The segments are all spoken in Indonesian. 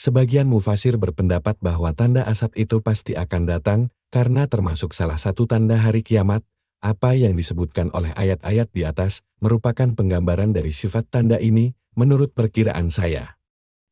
Sebagian mufasir berpendapat bahwa tanda asap itu pasti akan datang, karena termasuk salah satu tanda hari kiamat. Apa yang disebutkan oleh ayat-ayat di atas merupakan penggambaran dari sifat tanda ini, menurut perkiraan saya.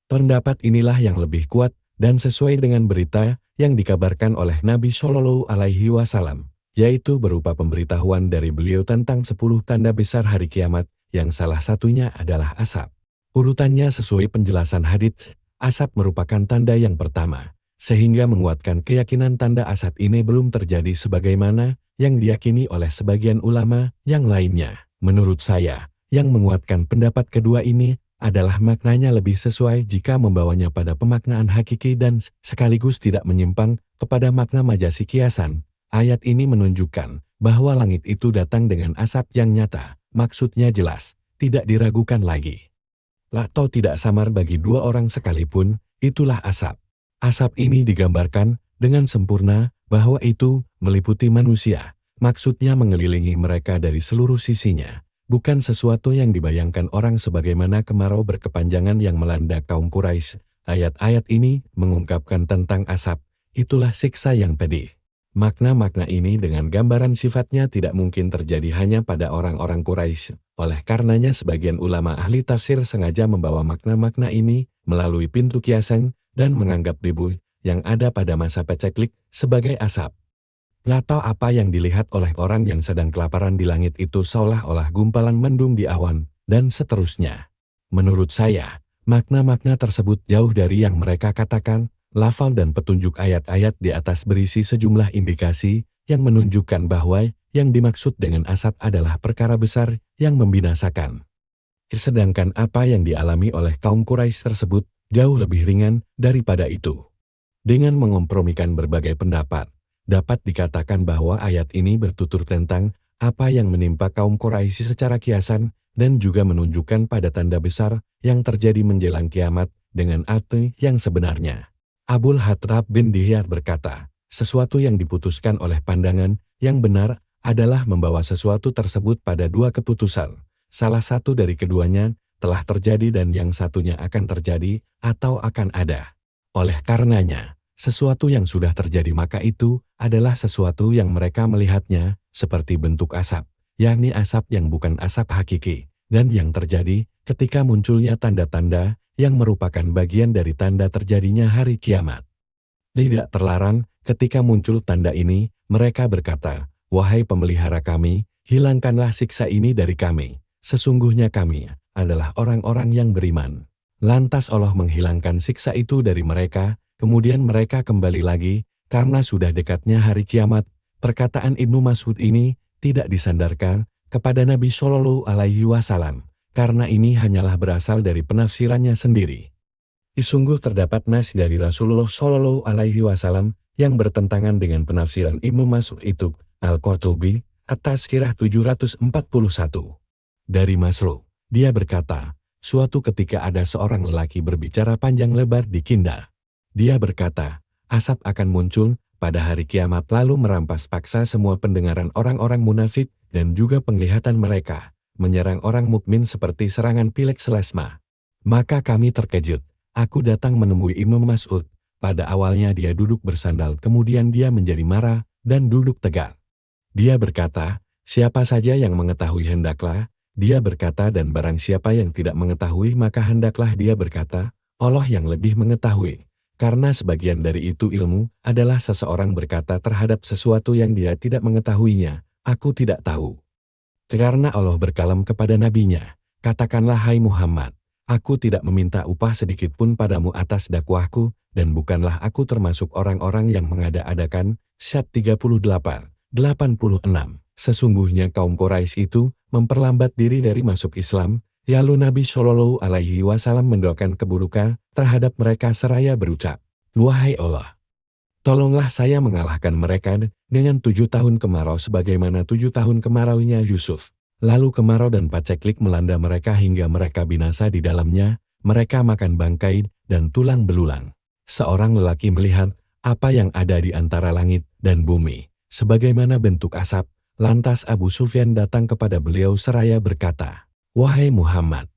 Pendapat inilah yang lebih kuat dan sesuai dengan berita yang dikabarkan oleh Nabi Shallallahu Alaihi Wasallam, yaitu berupa pemberitahuan dari beliau tentang 10 tanda besar hari kiamat, yang salah satunya adalah asap. Urutannya sesuai penjelasan hadits, asap merupakan tanda yang pertama, sehingga menguatkan keyakinan tanda asap ini belum terjadi sebagaimana yang diyakini oleh sebagian ulama yang lainnya. Menurut saya, yang menguatkan pendapat kedua ini adalah maknanya lebih sesuai jika membawanya pada pemaknaan hakiki dan sekaligus tidak menyimpang kepada makna majasi kiasan. Ayat ini menunjukkan bahwa langit itu datang dengan asap yang nyata, maksudnya jelas, tidak diragukan lagi. Atau tidak samar bagi dua orang sekalipun, itulah asap. Asap ini digambarkan dengan sempurna bahwa itu meliputi manusia, maksudnya mengelilingi mereka dari seluruh sisinya. Bukan sesuatu yang dibayangkan orang sebagaimana kemarau berkepanjangan yang melanda kaum Quraisy. Ayat-ayat ini mengungkapkan tentang asap, itulah siksa yang pedih. Makna-makna ini dengan gambaran sifatnya tidak mungkin terjadi hanya pada orang-orang Quraisy. Oleh karenanya sebagian ulama ahli tafsir sengaja membawa makna-makna ini melalui pintu kiasan dan menganggap debu yang ada pada masa paceklik sebagai asap. Atau apa yang dilihat oleh orang yang sedang kelaparan di langit itu seolah-olah gumpalan mendung di awan, dan seterusnya. Menurut saya, makna-makna tersebut jauh dari yang mereka katakan. Lafal dan petunjuk ayat-ayat di atas berisi sejumlah indikasi yang menunjukkan bahwa yang dimaksud dengan asap adalah perkara besar yang membinasakan. Sedangkan apa yang dialami oleh kaum Quraisy tersebut jauh lebih ringan daripada itu. Dengan mengompromikan berbagai pendapat, dapat dikatakan bahwa ayat ini bertutur tentang apa yang menimpa kaum Quraisy secara kiasan dan juga menunjukkan pada tanda besar yang terjadi menjelang kiamat dengan arti yang sebenarnya. Abul Hattab bin Dihyar berkata, sesuatu yang diputuskan oleh pandangan yang benar adalah membawa sesuatu tersebut pada dua keputusan. Salah satu dari keduanya telah terjadi dan yang satunya akan terjadi atau akan ada. Oleh karenanya, sesuatu yang sudah terjadi maka itu adalah sesuatu yang mereka melihatnya seperti bentuk asap, yakni asap yang bukan asap hakiki, dan yang terjadi ketika munculnya tanda-tanda yang merupakan bagian dari tanda terjadinya hari kiamat. Tidak terlarang ketika muncul tanda ini, mereka berkata, "Wahai pemelihara kami, hilangkanlah siksa ini dari kami. Sesungguhnya kami adalah orang-orang yang beriman." Lantas Allah menghilangkan siksa itu dari mereka, kemudian mereka kembali lagi, karena sudah dekatnya hari kiamat. Perkataan Ibnu Mas'ud ini tidak disandarkan kepada Nabi Shallallahu Alaihi Wasallam, karena ini hanyalah berasal dari penafsirannya sendiri. Sungguh terdapat nas dari Rasulullah Shallallahu Alaihi Wasallam yang bertentangan dengan penafsiran Ibnu Mas'ud itu. Al-Qurtubi, At-Tazkirah 741. Dari Masruq, dia berkata, suatu ketika ada seorang lelaki berbicara panjang lebar di Kinda. Dia berkata, asap akan muncul pada hari kiamat lalu merampas paksa semua pendengaran orang-orang munafik dan juga penglihatan mereka, menyerang orang mukmin seperti serangan pilek selesma. Maka kami terkejut. Aku datang menemui Ibnu Mas'ud. Pada awalnya dia duduk bersandal, kemudian dia menjadi marah dan duduk tegak. Dia berkata, siapa saja yang mengetahui hendaklah dia berkata, dan barang siapa yang tidak mengetahui maka hendaklah dia berkata, Allah yang lebih mengetahui. Karena sebagian dari itu ilmu adalah seseorang berkata terhadap sesuatu yang dia tidak mengetahuinya, aku tidak tahu. Karena Allah berkalam kepada nabinya, katakanlah hai Muhammad, aku tidak meminta upah sedikit pun padamu atas dakwahku, dan bukanlah aku termasuk orang-orang yang mengada-adakan. Syat 38, 86. Sesungguhnya kaum Quraisy itu memperlambat diri dari masuk Islam, lalu Nabi Shallallahu Alaihi Wasallam mendoakan keburukan terhadap mereka seraya berucap, wahai Allah, tolonglah saya mengalahkan mereka dengan 7 tahun kemarau sebagaimana 7 tahun kemaraunya Yusuf. Lalu kemarau dan paceklik melanda mereka hingga mereka binasa di dalamnya, mereka makan bangkai dan tulang belulang. Seorang lelaki melihat apa yang ada di antara langit dan bumi, sebagaimana bentuk asap. Lantas Abu Sufyan datang kepada beliau seraya berkata, wahai Muhammad,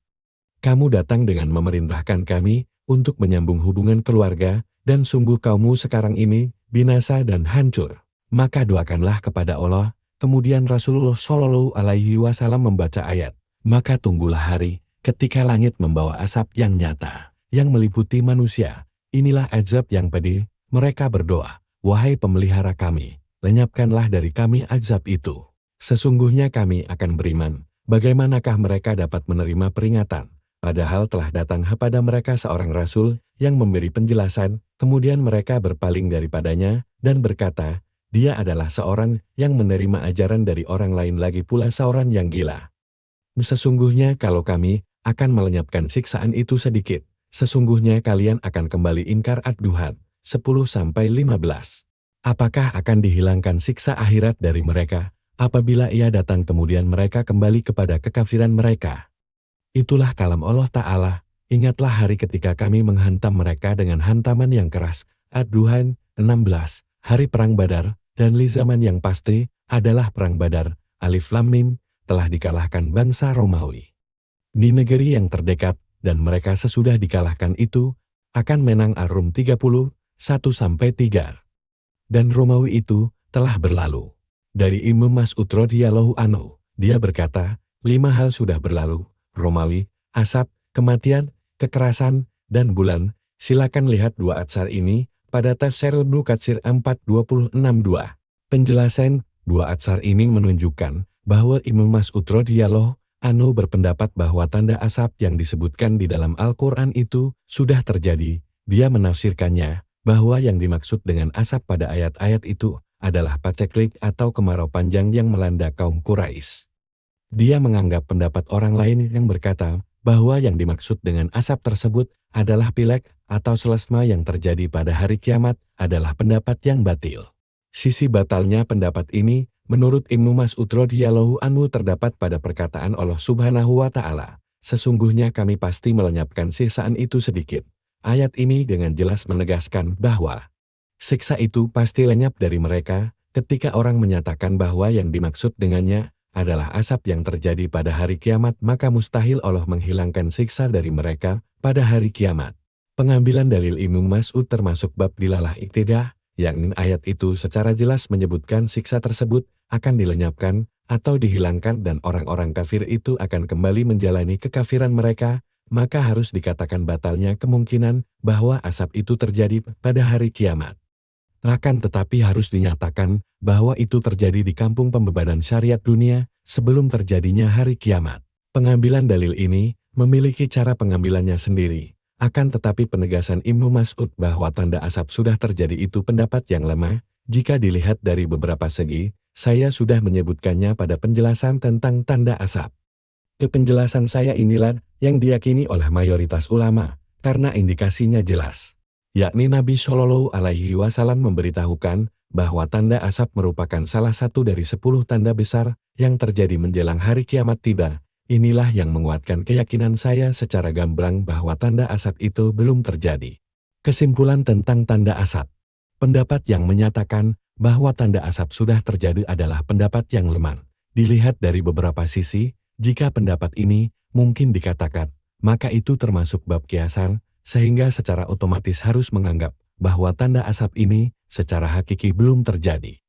kamu datang dengan memerintahkan kami untuk menyambung hubungan keluarga, dan sungguh kaummu sekarang ini binasa dan hancur. Maka doakanlah kepada Allah. Kemudian Rasulullah Shallallahu Alaihi Wasallam membaca ayat, maka tunggulah hari ketika langit membawa asap yang nyata, yang meliputi manusia. Inilah azab yang pedih. Mereka berdoa, wahai pemelihara kami, lenyapkanlah dari kami azab itu. Sesungguhnya kami akan beriman. Bagaimanakah mereka dapat menerima peringatan? Padahal telah datang kepada mereka seorang rasul yang memberi penjelasan, kemudian mereka berpaling daripadanya dan berkata, dia adalah seorang yang menerima ajaran dari orang lain, lagi pula seorang yang gila. Sesungguhnya kalau kami akan melenyapkan siksaan itu sedikit, sesungguhnya kalian akan kembali ingkar ad-Duhan 10-15. Apakah akan dihilangkan siksa akhirat dari mereka apabila ia datang kemudian mereka kembali kepada kekafiran mereka? Itulah kalam Allah Ta'ala, ingatlah hari ketika kami menghantam mereka dengan hantaman yang keras. Ad-Duhan 16, hari perang Badar, dan li zaman yang pasti adalah perang Badar, Alif Lam Mim, telah dikalahkan bangsa Romawi di negeri yang terdekat, dan mereka sesudah dikalahkan itu akan menang Ar-Rum 31-3. Dan Romawi itu telah berlalu. Dari Imam Mas'ud radhiyallahu anhu, dia berkata, 5 hal sudah berlalu, Romawi, asap, kematian, kekerasan, dan bulan. Silakan lihat 2 atsar ini pada Tafsir Ibnu Katsir 4:26-2. Penjelasan 2 atsar ini menunjukkan bahwa Imam Mas'ud radhiyallahu anhu berpendapat bahwa tanda asap yang disebutkan di dalam Al-Quran itu sudah terjadi. Dia menafsirkannya bahwa yang dimaksud dengan asap pada ayat-ayat itu adalah paceklik atau kemarau panjang yang melanda kaum Quraisy. Dia menganggap pendapat orang lain yang berkata bahwa yang dimaksud dengan asap tersebut adalah pilek atau selesma yang terjadi pada hari kiamat adalah pendapat yang batil. Sisi batalnya pendapat ini, menurut Ibnu Mas'ud radhiyallahu anhu terdapat pada perkataan Allah Subhanahu wa Ta'ala, sesungguhnya kami pasti melenyapkan sisaan itu sedikit. Ayat ini dengan jelas menegaskan bahwa siksa itu pasti lenyap dari mereka ketika orang menyatakan bahwa yang dimaksud dengannya adalah asap yang terjadi pada hari kiamat, maka mustahil Allah menghilangkan siksa dari mereka pada hari kiamat. Pengambilan dalil Ibnu Mas'ud termasuk bab dilalah iktidah, yakni ayat itu secara jelas menyebutkan siksa tersebut akan dilenyapkan atau dihilangkan dan orang-orang kafir itu akan kembali menjalani kekafiran mereka, maka harus dikatakan batalnya kemungkinan bahwa asap itu terjadi pada hari kiamat. Akan tetapi harus dinyatakan bahwa itu terjadi di kampung pembebanan syariat dunia sebelum terjadinya hari kiamat. Pengambilan dalil ini memiliki cara pengambilannya sendiri. Akan tetapi penegasan Ibnu Mas'ud bahwa tanda asap sudah terjadi itu pendapat yang lemah. Jika dilihat dari beberapa segi, saya sudah menyebutkannya pada penjelasan tentang tanda asap. Penjelasan saya inilah yang diyakini oleh mayoritas ulama, karena indikasinya jelas. Yakni Nabi Shallallahu Alaihi Wasallam memberitahukan bahwa tanda asap merupakan salah satu dari 10 tanda besar yang terjadi menjelang hari kiamat tiba. Inilah yang menguatkan keyakinan saya secara gamblang bahwa tanda asap itu belum terjadi. Kesimpulan tentang tanda asap. Pendapat yang menyatakan bahwa tanda asap sudah terjadi adalah pendapat yang lemah. Dilihat dari beberapa sisi, jika pendapat ini mungkin dikatakan, maka itu termasuk bab kiasan, sehingga secara otomatis harus menganggap bahwa tanda asap ini secara hakiki belum terjadi.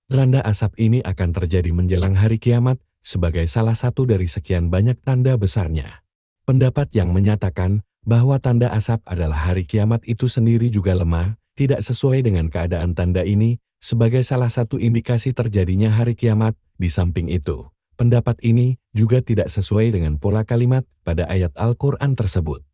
Tanda asap ini akan terjadi menjelang hari kiamat sebagai salah satu dari sekian banyak tanda besarnya. Pendapat yang menyatakan bahwa tanda asap adalah hari kiamat itu sendiri juga lemah, tidak sesuai dengan keadaan tanda ini sebagai salah satu indikasi terjadinya hari kiamat. Di samping itu, pendapat ini juga tidak sesuai dengan pola kalimat pada ayat Al-Quran tersebut.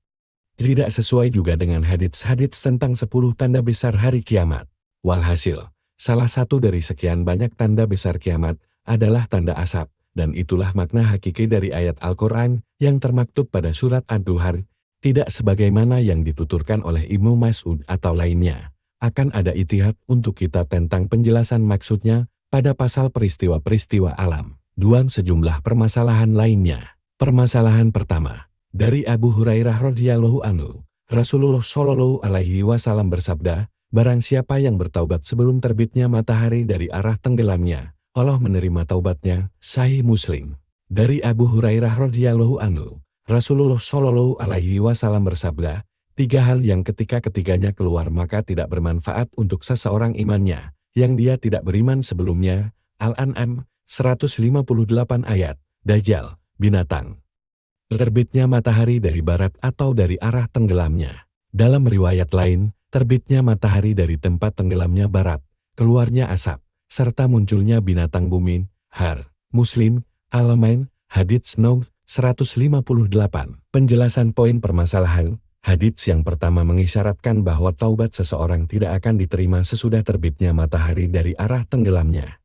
Tidak sesuai juga dengan hadits-hadits tentang 10 tanda besar hari kiamat. Walhasil, salah satu dari sekian banyak tanda besar kiamat adalah tanda asap, dan itulah makna hakiki dari ayat Al-Quran yang termaktub pada surat Ad-Duhan, tidak sebagaimana yang dituturkan oleh Ibnu Mas'ud atau lainnya. Akan ada ijtihad untuk kita tentang penjelasan maksudnya pada pasal peristiwa-peristiwa alam. 2 sejumlah permasalahan lainnya. Permasalahan pertama, dari Abu Hurairah radhiyallahu anhu, Rasulullah Shallallahu Alaihi Wasallam bersabda, barang siapa yang bertaubat sebelum terbitnya matahari dari arah tenggelamnya, Allah menerima taubatnya. Sahih Muslim. Dari Abu Hurairah radhiyallahu anhu, Rasulullah Shallallahu Alaihi Wasallam bersabda, Tiga hal yang ketika ketiganya keluar maka tidak bermanfaat untuk seseorang imannya, yang dia tidak beriman sebelumnya. Al-An'am 158 ayat. Dajjal, binatang. Terbitnya matahari dari barat atau dari arah tenggelamnya. Dalam riwayat lain, terbitnya matahari dari tempat tenggelamnya barat, keluarnya asap, serta munculnya binatang bumi. Har. Muslim, Al-Main, Hadits No. 158. Penjelasan poin permasalahan. Hadits yang pertama mengisyaratkan bahwa taubat seseorang tidak akan diterima sesudah terbitnya matahari dari arah tenggelamnya.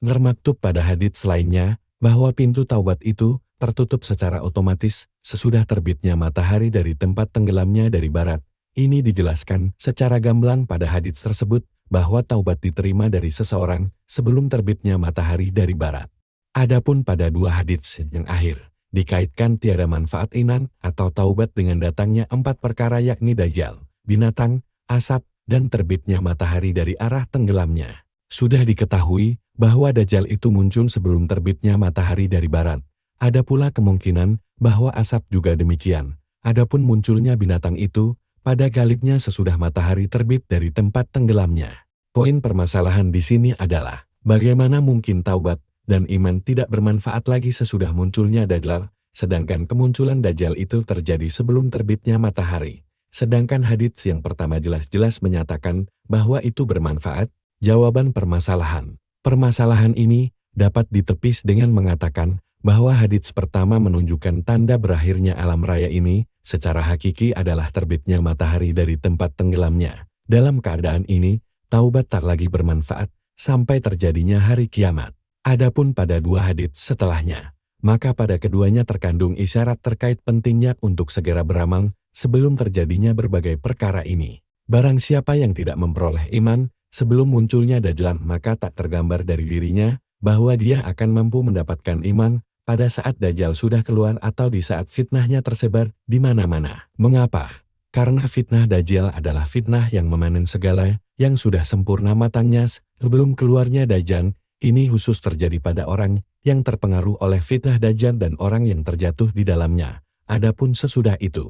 Termaktub pada hadits lainnya, bahwa pintu taubat itu tertutup secara otomatis sesudah terbitnya matahari dari tempat tenggelamnya dari barat. Ini dijelaskan secara gamblang pada hadits tersebut, bahwa taubat diterima dari seseorang sebelum terbitnya matahari dari barat. Adapun pada dua hadits yang akhir, dikaitkan tiada manfaat iman atau taubat dengan datangnya empat perkara yakni Dajjal, binatang, asap, dan terbitnya matahari dari arah tenggelamnya. Sudah diketahui bahwa Dajjal itu muncul sebelum terbitnya matahari dari barat. Ada pula kemungkinan bahwa asap juga demikian. Adapun munculnya binatang itu pada galibnya sesudah matahari terbit dari tempat tenggelamnya. Poin permasalahan di sini adalah bagaimana mungkin taubat dan iman tidak bermanfaat lagi sesudah munculnya Dajjal, sedangkan kemunculan Dajjal itu terjadi sebelum terbitnya matahari. Sedangkan hadits yang pertama jelas-jelas menyatakan bahwa itu bermanfaat. Jawaban permasalahan. Permasalahan ini dapat ditepis dengan mengatakan bahwa hadits pertama menunjukkan tanda berakhirnya alam raya ini secara hakiki adalah terbitnya matahari dari tempat tenggelamnya. Dalam keadaan ini, taubat tak lagi bermanfaat sampai terjadinya hari kiamat. Adapun pada dua hadits setelahnya, maka pada keduanya terkandung isyarat terkait pentingnya untuk segera beramal sebelum terjadinya berbagai perkara ini. Barang siapa yang tidak memperoleh iman sebelum munculnya Dajjal, maka tak tergambar dari dirinya bahwa dia akan mampu mendapatkan iman pada saat Dajjal sudah keluar atau di saat fitnahnya tersebar di mana-mana. Mengapa? Karena fitnah Dajjal adalah fitnah yang memanen segala yang sudah sempurna matangnya sebelum keluarnya Dajjal. Ini khusus terjadi pada orang yang terpengaruh oleh fitnah Dajjal dan orang yang terjatuh di dalamnya. Adapun sesudah itu,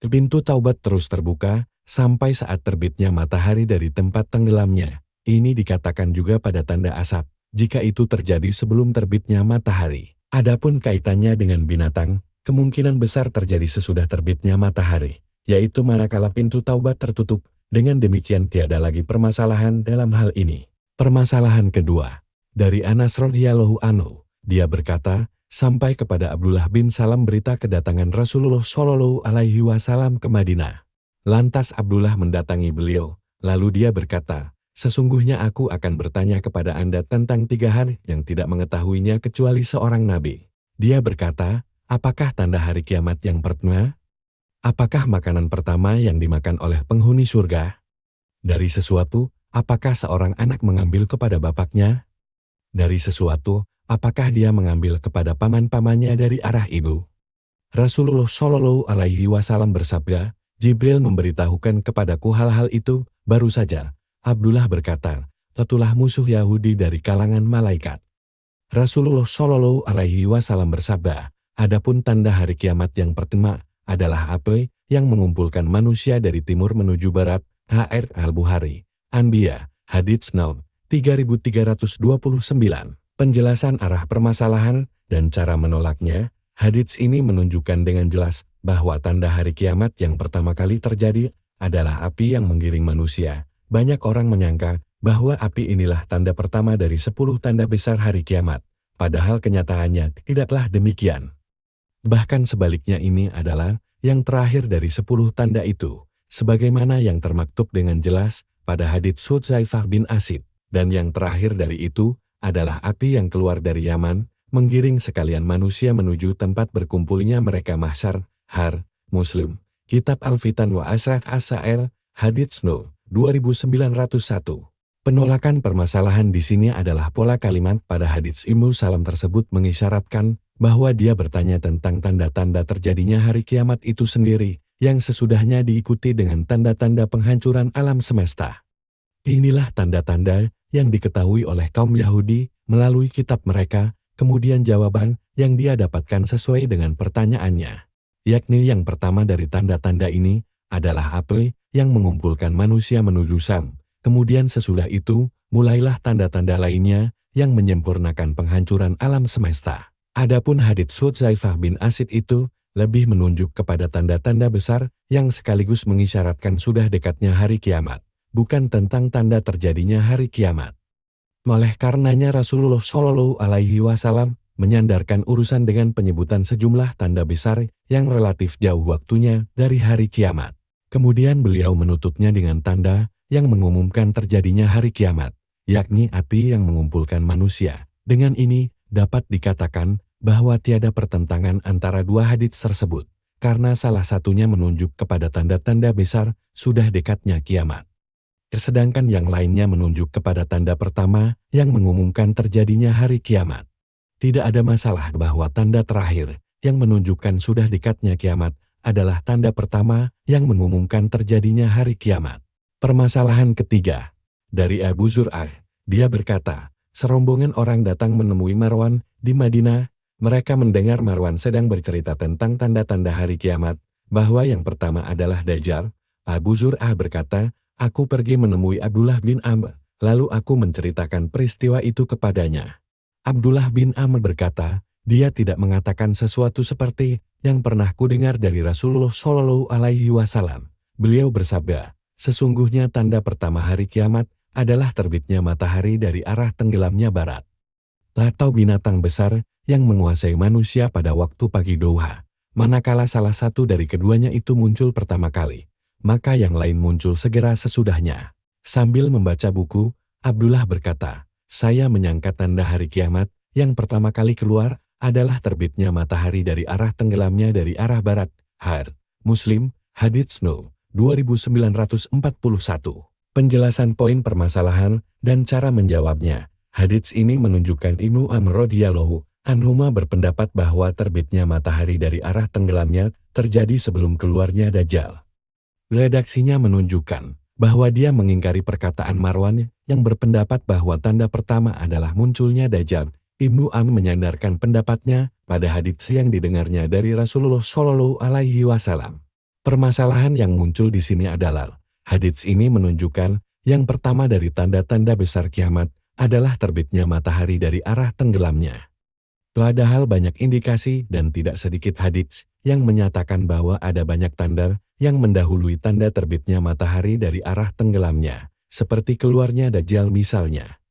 pintu taubat terus terbuka sampai saat terbitnya matahari dari tempat tenggelamnya. Ini dikatakan juga pada tanda asap, jika itu terjadi sebelum terbitnya matahari. Adapun kaitannya dengan binatang, kemungkinan besar terjadi sesudah terbitnya matahari, yaitu manakala pintu taubat tertutup. Dengan demikian tiada lagi permasalahan dalam hal ini. Permasalahan kedua. Dari Anas radhiyallahu anhu, dia berkata, sampai kepada Abdullah bin Salam berita kedatangan Rasulullah Shallallahu alaihi wasallam ke Madinah. Lantas Abdullah mendatangi beliau, lalu dia berkata, sesungguhnya aku akan bertanya kepada Anda tentang tiga hal yang tidak mengetahuinya kecuali seorang nabi. Dia berkata, apakah tanda hari kiamat yang pertama? Apakah makanan pertama yang dimakan oleh penghuni surga? Dari sesuatu, apakah seorang anak mengambil kepada bapaknya? Dari sesuatu, apakah dia mengambil kepada paman-pamannya dari arah ibu? Rasulullah Shallallahu alaihi wasallam bersabda, Jibril memberitahukan kepadaku hal-hal itu. Baru saja Abdullah berkata, tetulah musuh Yahudi dari kalangan malaikat. Rasulullah Shallallahu alaihi wasallam bersabda, adapun tanda hari kiamat yang pertama adalah api yang mengumpulkan manusia dari timur menuju barat. Hr. Al-Bukhari, Anbiya, Hadits No. 3329. Penjelasan arah permasalahan dan cara menolaknya. Hadits ini menunjukkan dengan jelas bahwa tanda hari kiamat yang pertama kali terjadi adalah api yang menggiring manusia. Banyak orang menyangka bahwa api inilah tanda pertama dari 10 tanda besar hari kiamat. Padahal kenyataannya tidaklah demikian. Bahkan sebaliknya, ini adalah yang terakhir dari 10 tanda itu, sebagaimana yang termaktub dengan jelas pada hadits Hudzaifah bin Asid. Dan yang terakhir dari itu adalah api yang keluar dari Yaman, menggiring sekalian manusia menuju tempat berkumpulnya mereka mahsyar. Har. Muslim, Kitab Al-Fitan wa Ashraf As-Sa'il, Hadits No. 2901. Penolakan permasalahan di sini adalah pola kalimat pada hadits Ummu Salam tersebut mengisyaratkan bahwa dia bertanya tentang tanda-tanda terjadinya hari kiamat itu sendiri, yang sesudahnya diikuti dengan tanda-tanda penghancuran alam semesta. Inilah tanda-tanda yang diketahui oleh kaum Yahudi melalui kitab mereka, kemudian jawaban yang dia dapatkan sesuai dengan pertanyaannya. Yakni yang pertama dari tanda-tanda ini adalah api yang mengumpulkan manusia menuju Sam. Kemudian sesudah itu, mulailah tanda-tanda lainnya yang menyempurnakan penghancuran alam semesta. Adapun hadits Hudzaifah bin Asid itu lebih menunjuk kepada tanda-tanda besar yang sekaligus mengisyaratkan sudah dekatnya hari kiamat, bukan tentang tanda terjadinya hari kiamat. Oleh karenanya Rasulullah Shallallahu Alaihi Wasallam menyandarkan urusan dengan penyebutan sejumlah tanda besar yang relatif jauh waktunya dari hari kiamat. Kemudian beliau menutupnya dengan tanda yang mengumumkan terjadinya hari kiamat, yakni api yang mengumpulkan manusia. Dengan ini, dapat dikatakan bahwa tiada pertentangan antara dua hadits tersebut, karena salah satunya menunjuk kepada tanda-tanda besar sudah dekatnya kiamat. Sedangkan yang lainnya menunjuk kepada tanda pertama yang mengumumkan terjadinya hari kiamat. Tidak ada masalah bahwa tanda terakhir yang menunjukkan sudah dekatnya kiamat adalah tanda pertama yang mengumumkan terjadinya hari kiamat. Permasalahan ketiga, dari Abu Zur'ah, dia berkata, serombongan orang datang menemui Marwan di Madinah. Mereka mendengar Marwan sedang bercerita tentang tanda-tanda hari kiamat, bahwa yang pertama adalah Dajjal. Abu Zur'ah berkata, aku pergi menemui Abdullah bin Amr, lalu aku menceritakan peristiwa itu kepadanya. Abdullah bin Amr berkata, dia tidak mengatakan sesuatu seperti yang pernah kudengar dari Rasulullah Shallallahu Alaihi Wasallam. Beliau bersabda, sesungguhnya tanda pertama hari kiamat adalah terbitnya matahari dari arah tenggelamnya barat. Atau binatang besar yang menguasai manusia pada waktu pagi duha. Manakala salah satu dari keduanya itu muncul pertama kali, maka yang lain muncul segera sesudahnya. Sambil membaca buku, Abdullah berkata, saya menyangka tanda hari kiamat yang pertama kali keluar adalah terbitnya matahari dari arah tenggelamnya dari arah barat. Muslim, Hadits No. 2941. Penjelasan poin permasalahan dan cara menjawabnya. Hadits ini menunjukkan Ibnu Amr radhiyallahu anhuma berpendapat bahwa terbitnya matahari dari arah tenggelamnya terjadi sebelum keluarnya Dajjal. Redaksinya menunjukkan bahwa dia mengingkari perkataan Marwan yang berpendapat bahwa tanda pertama adalah munculnya Dajjal. Ibnu Amr menyandarkan pendapatnya pada hadits yang didengarnya dari Rasulullah Shallallahu Alaihi Wasallam. Permasalahan yang muncul di sini adalah hadits ini menunjukkan yang pertama dari tanda-tanda besar kiamat adalah terbitnya matahari dari arah tenggelamnya. Padahal banyak indikasi dan tidak sedikit hadits yang menyatakan bahwa ada banyak tanda yang mendahului tanda terbitnya matahari dari arah tenggelamnya, seperti keluarnya Dajjal misalnya.